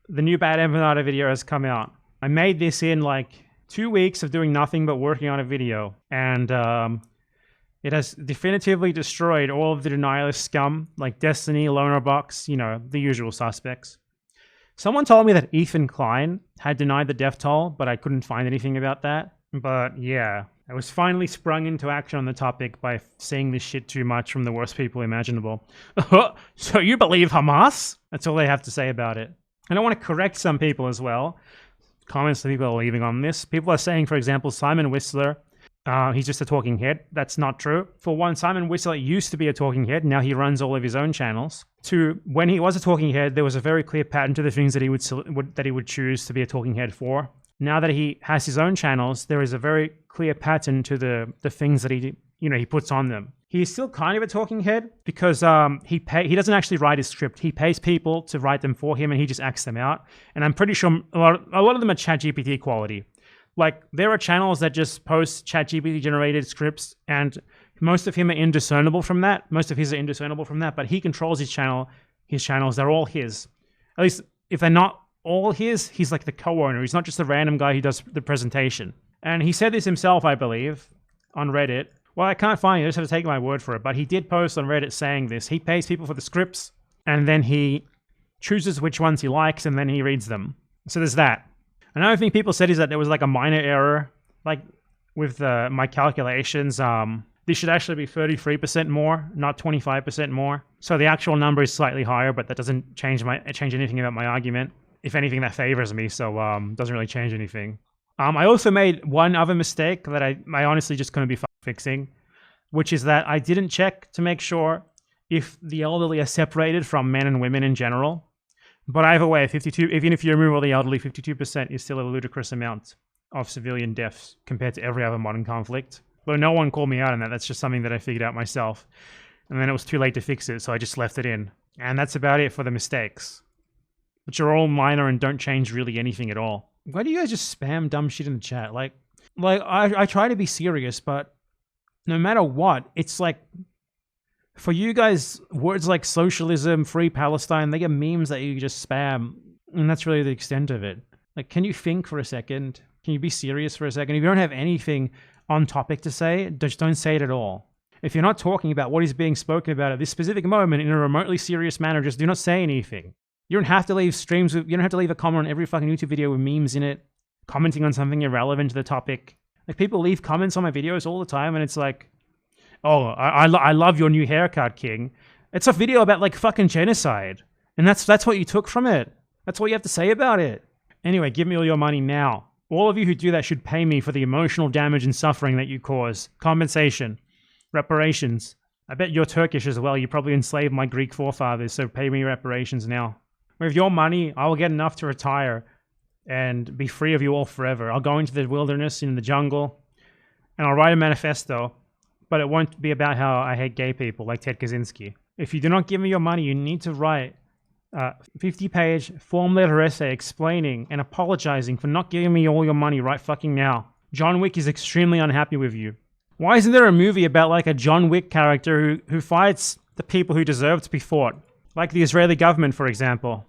the new Bad Empanada video has come out. I made this in like 2 weeks of doing nothing but working on a video, and it has definitively destroyed all of the denialist scum like Destiny, Lonerbox, you know, the usual suspects. Someone told me that Ethan Klein had denied the death toll, but I couldn't find anything about that. But yeah, I was finally sprung into action on the topic by seeing this shit too much from the worst people imaginable. So you believe Hamas? That's all they have to say about it. And I want to correct some people as well. Comments that people are leaving on this. People are saying, for example, Simon Whistler, he's just a talking head. That's not true. For one, Simon Whistler used to be a talking head. Now he runs all of his own channels. Two, when he was a talking head, there was a very clear pattern to the things that he would choose to be a talking head for. Now that he has his own channels, there is a very clear pattern to the things that he puts on them. He's still kind of a talking head because he doesn't actually write his script. He pays people to write them for him, and he just acts them out. And I'm pretty sure a lot of them are ChatGPT quality. Like, there are channels that just post ChatGPT generated scripts, and most of him are indiscernible from that. Most of his are indiscernible from that, but he controls his channels. They're all his. At least if they're not all his, he's like the co-owner. He's not just a random guy who does the presentation. And he said this himself, I believe, on Reddit. Well, I can't find it. I just have to take my word for it. But he did post on Reddit saying this. He pays people for the scripts, and then he chooses which ones he likes, and then he reads them. So there's that. Another thing people said is that there was like a minor error, like with my calculations. This should actually be 33% more, not 25% more. So the actual number is slightly higher, but that doesn't change anything about my argument. If anything, that favors me, so doesn't really change anything. I also made one other mistake that I honestly just couldn't be fixing, which is that I didn't check to make sure if the elderly are separated from men and women in general. But either way, 52, even if you remove all the elderly, 52% is still a ludicrous amount of civilian deaths compared to every other modern conflict. Though no one called me out on that. That's just something that I figured out myself. And then it was too late to fix it, so I just left it in. And that's about it for the mistakes, which are all minor and don't change really anything at all. Why do you guys just spam dumb shit in the chat? Like I try to be serious, but no matter what, it's like, for you guys, words like socialism, free Palestine, they get memes that you just spam. And that's really the extent of it. Like, can you think for a second? Can you be serious for a second? If you don't have anything on topic to say, just don't say it at all. If you're not talking about what is being spoken about at this specific moment in a remotely serious manner, just do not say anything. You don't have to leave you don't have to leave a comment on every fucking YouTube video with memes in it, commenting on something irrelevant to the topic. Like, people leave comments on my videos all the time, and it's like, oh, I love your new haircut, King. It's a video about like fucking genocide, and that's what you took from it. That's what you have to say about it. Anyway, give me all your money now. All of you who do that should pay me for the emotional damage and suffering that you cause. Compensation, reparations. I bet you're Turkish as well. You probably enslaved my Greek forefathers, so pay me reparations now. With your money, I will get enough to retire and be free of you all forever. I'll go into the wilderness, in the jungle, and I'll write a manifesto, but it won't be about how I hate gay people like Ted Kaczynski. If you do not give me your money, you need to write a 50-page form letter essay explaining and apologizing for not giving me all your money right fucking now. John Wick is extremely unhappy with you. Why isn't there a movie about like a John Wick character who fights the people who deserve to be fought? Like the Israeli government, for example.